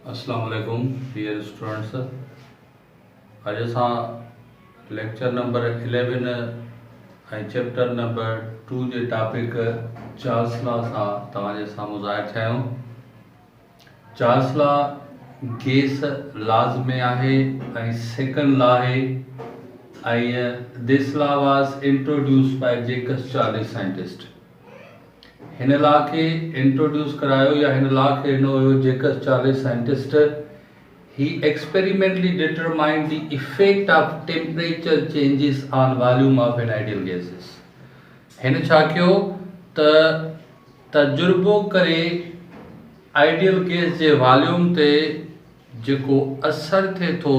अस्सलाम वालेकुम dear students. अॼु असां लेक्चर नंबर 11 ऐं चैप्टर नंबर 2 जे टॉपिक चार्ल्स लॉ सां तव्हांजे साम्हूं ज़ाहिर थिया आहियूं। चार्ल्स लॉ गैस लॉज में आहे ऐं सेकंड लॉ आहे ऐं this law was introduce by Jacques Charles scientist. हिन लॉ खे इंट्रोड्यूस करायो या हिन लॉ खे ॾिनो हुयो Jacques Charles scientist. He experimentally determined the effect of temperature changes on volume of an ideal gases. हिन छा कयो त तजुर्बो करे आइडियल गैस जे वॉल्यूम ते जेको असर थिए थो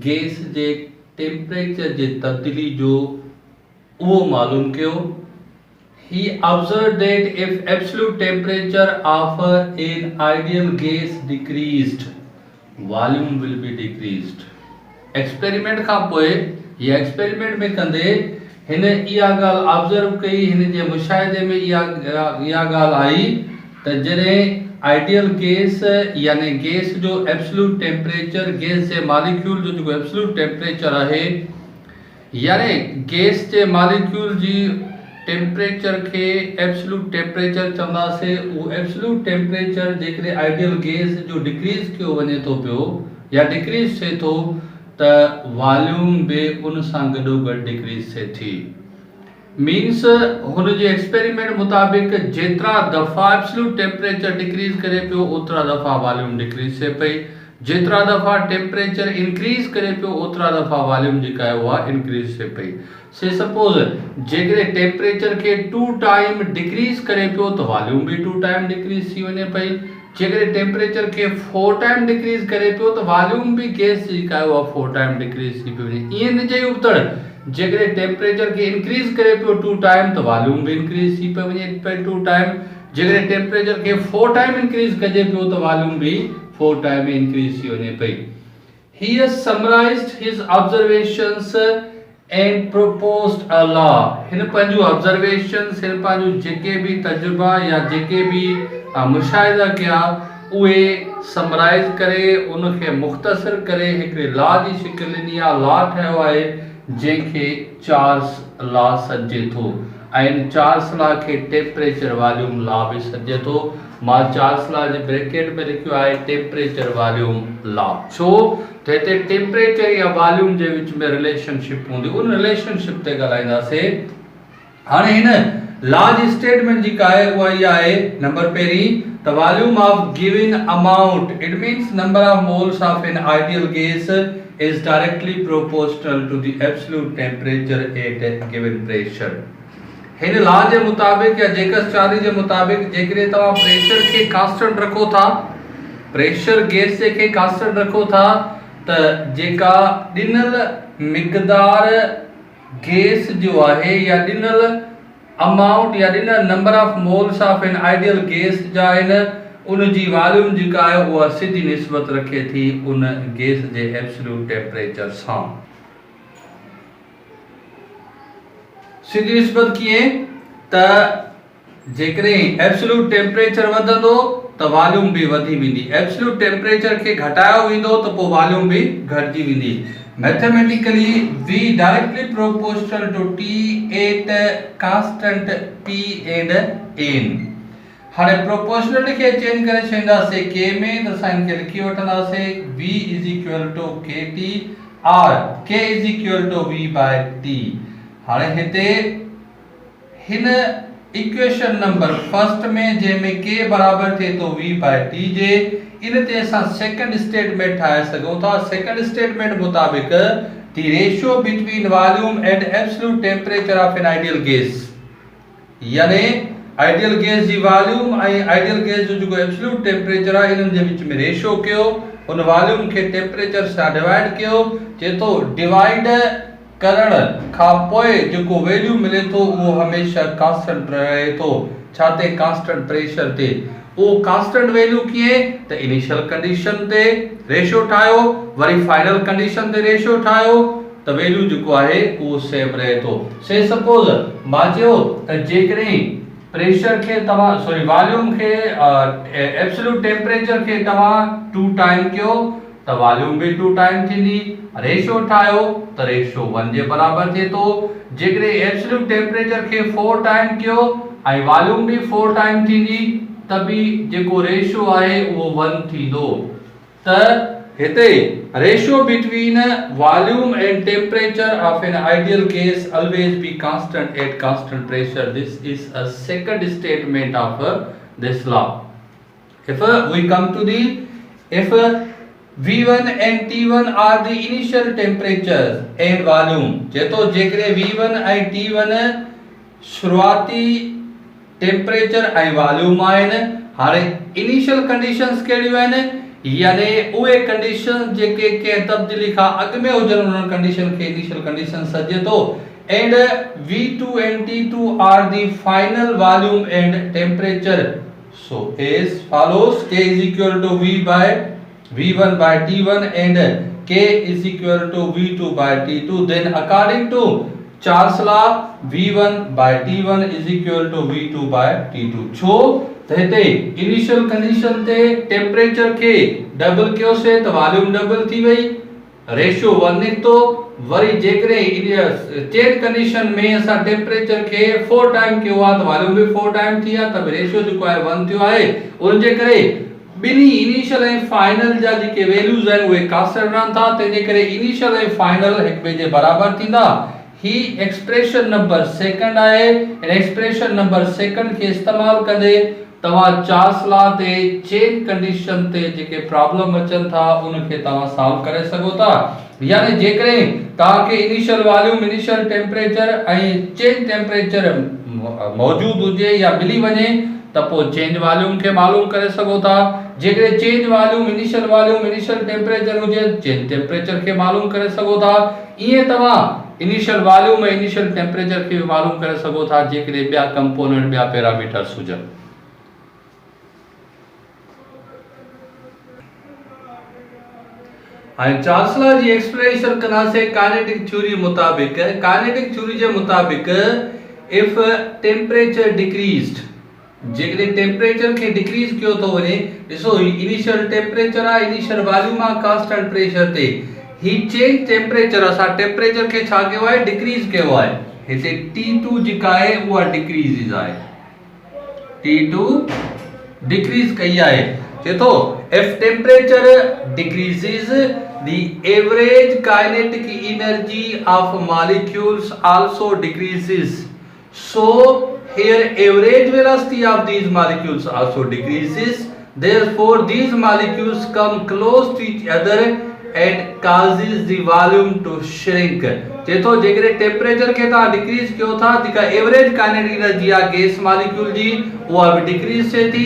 गैस जे टेम्परेचर जे तब्दीली जो उहो मालूम कयो। He observed that if absolute temperature of an ideal gas decreased, volume will be decreased. Experiment खां पोइ या एक्सपेरिमेंट में कंदे हिन इहा ॻाल्हि ऑब्जर्व कई, हिन जे मुशाहिदे में इहा ॻाल्हि आई त जॾहिं आइडियल गैस यानी गैस जो एब्सोल्यूट टेम्परेचर, गैस जे मॉलिक्यूल जो जेको एब्सोल्यूट टेम्परेचर आहे यानी गैस जे मॉलिक्यूल जी टेम्परेचर के एब्सोल्यूट टेम्परेचर चवंदासीं। उहो एब्सोल्यूट टेम्परेचर जेकॾहिं आइडियल गैस जो डिक्रीज़ कयो वञे थो पियो या डिक्रीज़ थिए थो त वॉल्यूम बि उन सां गॾोगॾु डिक्रीज़ थिए थी। मीन्स हुन जे एक्सपेरिमेंट मुताबिक़ जेतिरा दफ़ा एब्सोल्यूट टेम्परेचर डिक्रीज़ करे पियो ओतिरा दफ़ा वॉल्यूम डिक्रीज़ थिए पई, जेतिरा दफ़ा टेम्परेचर इंक्रीज़ करे पियो ओतिरा दफ़ा वॉल्यूम जेका आहे उहा इंक्रीज़ थिए पई। से सपोज जेकॾहिं टेम्परेचर खे 2 टाइम डिक्रीज़ करे पियो त वॉल्यूम बि 2 टाइम डिक्रीज़ थी वञे पई। जेकॾहिं टेम्परेचर खे 4 टाइम डिक्रीज़ करे पियो त वॉल्यूम बि गैस जेका आहे उहा 4 टाइम डिक्रीज़ थी पई वञे। ईअं न जे उबतड़ जेकॾहिं टेम्परेचर खे इंक्रीज़ करे पियो 2 टाइम त वॉल्यूम बि इंक्रीज़ थी पई वञे 2 टाइम। जेकॾहिं टेम्परेचर खे 4 टाइम इंक्रीज़ कजे पियो त वॉल्यूम बि 4 टाइम इंक्रीज़ थी वञे पई। He has summarized his observations and proposed a law. हिन पंहिंजूं ऑब्जर्वेशंस, हिन पंहिंजूं जेके बि तजुर्बा या जेके बि मुशाहिदा कया उहे समराइज़ करे उनखे मुख़्तसर करे हिकिड़े लॉ जी शिकिल ॾिनी आहे। लॉ ठाहियो आहे जंहिंखे चार्ल्स लॉ सॾिजे थो ऐं चार्ल्स लॉ खे टेम्परेचर वॉल्यूम लॉ बि सॾिजे थो। मां चार्ल्स लॉ जे ब्रैकेट में लिखियो आहे टेम्परेचर वॉल्यूम लॉ। छो त हिते टेम्परेचर या वॉल्यूम जे विच में रिलेशनशिप हूंदी, उन रिलेशनशिप ते ॻाल्हाईंदासीं। हाणे हिन लॉ जी स्टेटमेंट जेका आहे उहा इहा आहे। नंबर पहिरीं the volume of given amount, it means number of moles of an ideal gas is directly proportional to the absolute temperature at a given pressure. हिन लॉ जे मुताबिक़ या जेकस चार्ली जे मुताबिक़ जेकॾहिं तव्हां प्रेशर खे कांस्टेंट रखो था, प्रेशर गैस खे कांस्टेंट रखो था त जेका ॾिनल मिक़दार गैस जो आहे या ॾिनल अमाउंट या ॾिनल number of moles of an ideal gas जा आहिनि उन जी वॉल्यूम जेका आहे उहा सिधी निस्बत रखे थी उन गैस जे एब्सोल्यूट टेम्परेचर सां। सिधी निस्बत कीअं त जेकॾहिं एब्सोल्यूट टेम्परेचर वधंदो त वॉल्यूम बि वधी वेंदी, एब्सोल्यूट टेम्परेचर खे घटायो वेंदो त पोइ वॉल्यूम बि घटिजी वेंदी। Mathematically V directly proportional to T at constant P and N. हाणे प्रोपोर्शनल खे चेंज करे छॾींदासीं के में त असां इनखे लिखी वठंदासीं v इक्वल टू kt और k equal to v by t। हाणे हिते हिन इक्वेशन नंबर फर्स्ट में जंहिंमें k बराबर थिए थो v बाय t जे, इन ते असां सेकंड स्टेटमेंट ठाहे सघूं था। सेकंड स्टेटमेंट मुताबिक़ the ratio between volume and absolute temperature of an ideal gas, यानी आइडियल गैस जी वॉल्यूम ऐं आइडियल गैस जो जेको एब्सोल्यूट टेम्परेचर आहे इन्हनि जे विच में रेशियो कयो, उन वॉल्यूम खे टेम्परेचर सां डिवाइड कयो। चए थो डिवाइड करण खां पोइ जेको वैल्यू मिले थो उहो हमेशह कांस्टेंट रहे थो। छा ते? कांस्टेंट प्रेशर ते। उहो कांस्टेंट वैल्यू कीअं त इनिशियल कंडीशन ते रेशियो ठाहियो, वरी फाइनल कंडीशन ते रेशियो ठाहियो त वैल्यू जेको आहे उहो सेम रहे थो। से सपोज मां चयो त जेकॾहिं प्रेशर खे तव्हां सॉरी वॉल्यूम खे एब्सोल्यूट टेम्परेचर खे तव्हां 2 टाइम कयो त वॉल्यूम भी 2 टाइम थींदी। रेशियो ठाहियो त रेशियो 1 जे बराबर थिए थो। जेकॾहिं एब्सोल्यूट टेम्परेचर खे 4 टाइम कयो ऐं वॉल्यूम भी 4 टाइम थींदी त बि जेको रेशियो आहे उहो 1 थींदो। त हिते ratio between volume and temperature of an ideal case always be constant at constant pressure. This is a second statement of this law. If we come to the if V1 and T1 are the initial temperatures and volume जेतो जेकरे V1 ऐं T1 शुरुआती temperature ऐं volume आहिनि। हाणे initial conditions कहिड़ियूं आहिनि यानी उहे कंडीशन जेके के तब्दीली खां अॻु में हुजनि उन्हनि कंडीशन खे इनिशियल कंडीशन सॾिजे थो। And V2 and T2 are the final volume and temperature. So as follows: K is equal to V1 by T1 and K is equal to V2 by T2. Then according to Charles law, V1 by T1 is equal to V2 by T2. छो त हिते initial condition ते temperature खे double कयो से त volume double थी वई, रेशियो 1 निकतो। वरी जेकॾहिं चेंज कंडीशन में असां टेम्परेचर खे 4 टाइम कयो आहे त वॉल्यूम भी 4 टाइम थी आहे त रेशियो जेको आहे 1 थियो आहे। उन जे करे बिनी इनिशियल ऐं फाइनल जा जेके वैल्यूज आहिनि उहे कांस्टेंट रहनि था। तंहिंजे करे इनिशियल ऐं फाइनल हिक ॿिए जे बराबर थींदा। ही एक्सप्रेशन नंबर सेकंड आहे। एक्सप्रेशन नंबर सेकंड खे इस्तेमाल कंदे तव्हां चार्ल्स लॉ ते चेंज कंडीशन ते जेके प्रॉब्लम अचनि था उनखे तव्हां सॉल्व करे सघो था। यानी जेकॾहिं तव्हांखे इनिशियल वॉल्यूम इनिशियल टेम्परेचर ऐं चेंज टेम्परेचर मौजूद हुजे या मिली वञे त पोइ चेंज वॉल्यूम खे मालूम करे सघो था। जेकॾहिं चेंज वॉल्यूम इनिशियल टेम्परेचर हुजे चेंज टेम्परेचर खे मालूम करे सघो था। ईअं तव्हां इनिशियल वॉल्यूम ऐं इनिशियल टेम्परेचर खे मालूम करे सघो था जेकॾहिं ॿिया कंपोनेंट ॿिया पैरामीटर्स हुजनि। ऐं चार्ल्स लॉ जी एक्सप्लेनेशन कंदासीं काइनेटिक थ्योरी मुताबिक। काइनेटिक थ्योरी जे मुताबिक इफ टेम्परेचर डिक्रीज्ड, जेकॾहिं टेम्परेचर खे डिक्रीज कयो थो वञे, ॾिसो इनिशियल टेम्परेचर आहे, इनिशियल वॉल्यूम आहे कांस्टेंट प्रेशर ते। ही चेंज टेम्परेचर असां टेम्परेचर खे छा कयो आहे डिक्रीज कयो आहे। हिते T2 जेका आहे उहा डिक्रीज आहे, T2 डिक्रीज कई आहे। चेतो if temperature decreases the average kinetic energy of molecules also decreases. So here average velocity of these molecules also decreases. Therefore these molecules come close to each other and causes the volume to shrink. चेतो जेकॾहिं temperature खे तव्हां decrease कयो था जेका average kinetic energy आहे gas molecule जी उहा बि decrease थिए थी।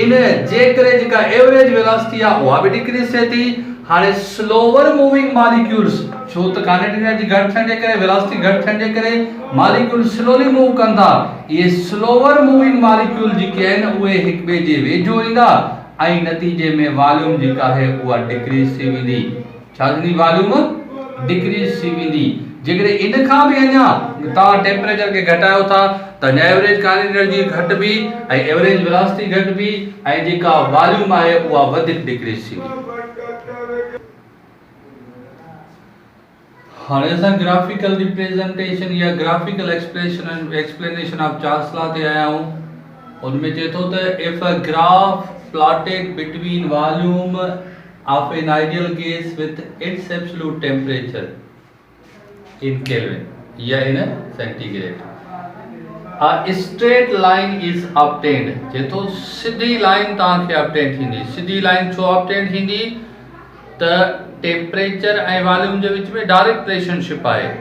इन जे करे जेका एवरेज वेलोसिटी आहे उहा बि डिक्रीज थिए थी। हाणे स्लोवर मूविंग मॉलिक्यूल्स, छो त काइनेटिक एनर्जी घटि थियण जे करे वेलोसिटी घटि थियण जे करे मॉलिक्यूल स्लोली मूव कनि था। इहे स्लोवर मूविंग मॉलिक्यूल जेके आहिनि उहे हिक ॿिए जे वेझो ईंदा ऐं नतीजे में वॉल्यूम जेका आहे उहा डिक्रीज थी वेंदी। छा थींदी? वॉल्यूम डिक्रीज थी वेंदी। जेकॾहिं इन खां बि अञा तव्हां टेम्परेचर खे घटायो था त अञा एवरेज काइनेटिक एनर्जी घटि बि ऐं एवरेज वेलोसिटी घटि बि ऐं जेका वॉल्यूम आहे उहा वधीक डिक्रीज थींदी। हाणे असां ग्राफिकल रिप्रेजेंटेशन या graphical explanation of Charles law ते आया आहियूं। उनमें चए थो त if a graph plotted between volume of an ideal gas with its absolute temperature in Kelvin या in centigrade, a straight line is obtained। जेतो सीधी लाइन तव्हांखे obtain थींदी। सीधी लाइन छो obtain थींदी त टेम्परेचर ऐं वॉल्यूम जे विच में डायरेक्ट रिलेशनशिप आहे।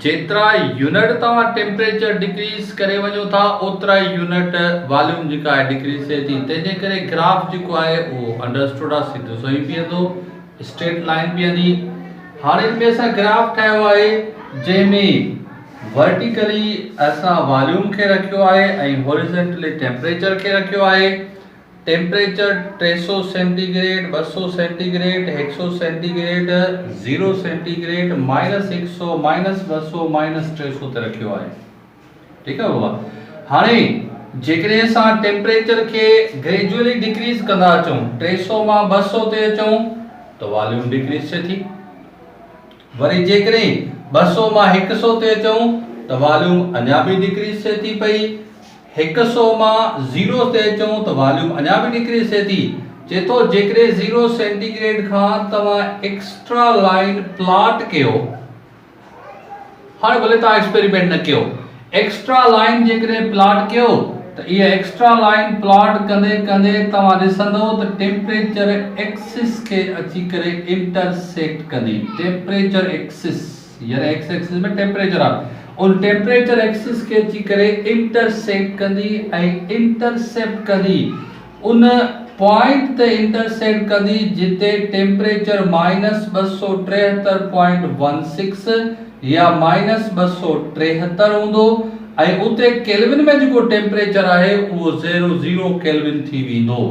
जेतिरा यूनिट तव्हां टेम्परेचर डिक्रीज करे वञो था ओतिरा यूनिट वॉल्यूम जेका आहे डिक्रीज थिए थी। तंहिंजे करे ग्राफ जेको आहे उहो अंडरस्टूड आहे, सिधो सही बीहंदो, स्ट्रेट लाइन बीहंदी। हाणे हिन में असां ग्राफ ठाहियो आहे जंहिंमें वर्टिकली असां वॉल्यूम खे रखियो आहे ऐं हॉरिजॉन्टली टेम्परेचर खे रखियो आहे। Temperature 300 centigrade, 200 centigrade, 100 centigrade, 0 centigrade, -100, -200, -300 ते रखियो आहे। ठीकु आहे बाबा। हाणे जेकॾहिं असां टेम्परेचर खे ग्रेजुअली डिक्रीज़ कंदा अचूं 300 मां 200 ते अचूं त वॉल्यूम डिक्रीज़ थिए थी। वरी जेकॾहिं 200 मां 100 ते अचूं त वॉल्यूम अञा बि डिक्रीज़ थिए थी पई। 100 मां 0 ते अचूं त वॉल्यूम अञा बि डिक्रीज़ थिए थी। चए थो जेकॾहिं 0 सेंटीग्रेड खां तव्हां एक्स्ट्रा लाइन प्लॉट कयो, हाणे भले तव्हां एक्सपेरिमेंट न कयो, एक्स्ट्रा लाइन जेकॾहिं प्लॉट कयो त इहा एक्स्ट्रा लाइन प्लॉट कंदे कंदे तव्हां ॾिसंदो त टेम्परेचर एक्सिस खे अची करे इंटरसेक्ट कंदी। टेम्परेचर एक्सिस यानी एक्स एक्सिस में टेम्परेचर आहे, उन टेम्परेचर एक्सिस के अची करे इंटरसेक्ट कंदी ऐं इंटरसेप्ट कंदी उन पॉइंट ते इंटरसेक्ट कंदी जिते टेम्परेचर -273.16 या -273 हूंदो ऐं उते केल्विन में जेको टेम्परेचर आहे उहो 0 केल्विन थी वेंदो।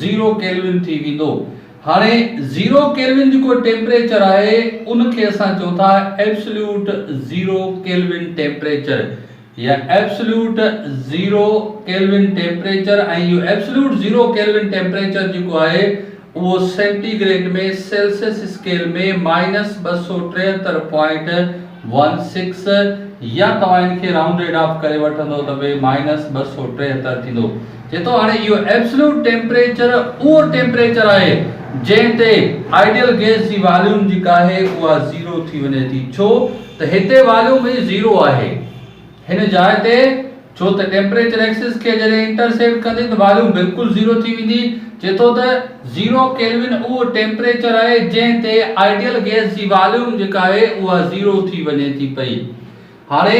0 केल्विन थी वेंदो। हाणे 0 केल्विन जेको टेम्परेचर आहे उनखे असां चऊं था एब्सोल्यूट 0 केल्विन टेम्परेचर या एब्सोल्यूट 0 केल्विन टेम्परेचर। ऐं इहो एब्सोल्यूट 0 केल्विन टेम्परेचर जेको आहे उहो सेंटीग्रेड में सेल्सियस स्केल में -273.16 या तव्हां इनखे राउंडेड ऑफ करे वठंदो त भई -273 थींदो। चए थो हाणे इहो एब्सोल्यूट टेम्परेचर उहो टेम्परेचर आहे जंहिं ते आइडियल गैस जी वॉल्यूम जेका आहे उहा 0 थी वञे थी। छो त हिते वॉल्यूम ही 0 आहे हिन जाइ ते, छो त टेम्परेचर एक्सिस खे जॾहिं इंटरसेक्ट कंदी त वॉल्यूम बिल्कुल 0 थी वेंदी। चए थो त 0 केल्विन उहो टेम्परेचर आहे जंहिं ते आइडियल गैस जी वॉल्यूम जेका आहे उहा 0 थी वञे थी पई। हाणे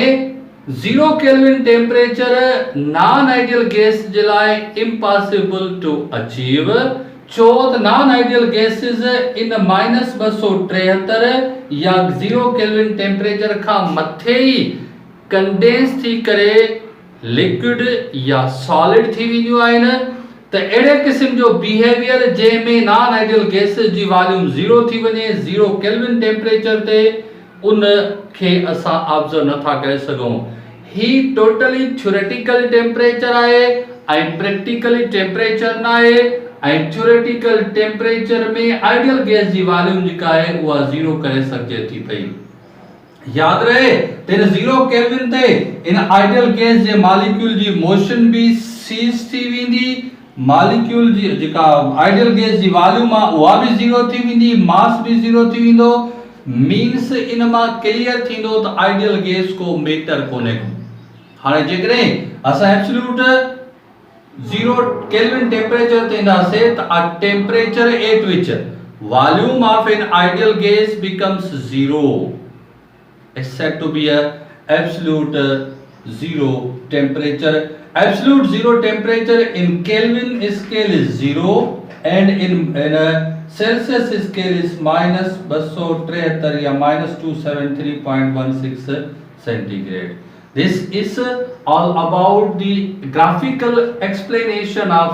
0 kelvin temperature non ideal gas जे लाइ इम्पॉसिबल टू अचीव। छो त नॉन आइडियल गैसेस इन -273 या 0 केल्विन टेम्परेचर खां मथे ई कंडेंस थी करे लिक्विड या सॉलिड थी वेंदियूं आहिनि। त अहिड़े क़िस्म जो बिहेवियर जंहिंमें नॉन आइडियल गैसेस जी वॉल्यूम 0 थी वञे 0 केल्विन टेम्परेचर ते, उन खे असां ऑब्जर्व नथा करे सघूं। ही टोटली थ्योरेटिकल टेम्परेचर आहे ऐं प्रैक्टिकली टेम्परेचर न आहे। ऐं थ्योरेटिकल टेम्परेचर में आइडियल गैस जी वॉल्यूम जेका आहे उहा 0 करे सघिजे थी पई। याद रहे त 0 केल्विन ते इन आइडियल गैस जे मॉलिक्यूल जी मोशन भी सीज थी वेंदी। मॉलिक्यूल जी जेका आइडियल गैस जी वॉल्यूम आहे उहा भी 0 थी वेंदी, मास भी 0 थी वेंदो। मीन्स इन मां क्लियर थींदो त आइडियल गैस को मैटर कोने को। हाणे जेकॾहिं असां एब्सोल्यूट 0 केल्विन टेम्परेचर ते ईंदासीं त टेम्परेचर एट विच volume of an ideal gas becomes 0 is said to be a absolute 0 temperature. Absolute 0 temperature in Kelvin scale is 0 and in a Celsius scale is -273 या -273.16 centigrade. This is all about the graphical explanation of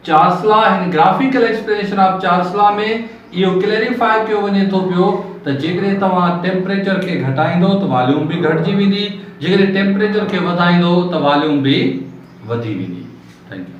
Charles law. In graphical explanation of Charles law में इहो clarify कयो वञे थो पियो त जेकॾहिं तव्हां टेम्परेचर खे घटाईंदो त वॉल्यूम भी घटिजी वेंदी, जेकॾहिं टेम्परेचर खे वधाईंदो त वॉल्यूम भी वधी वेंदी। Thank U.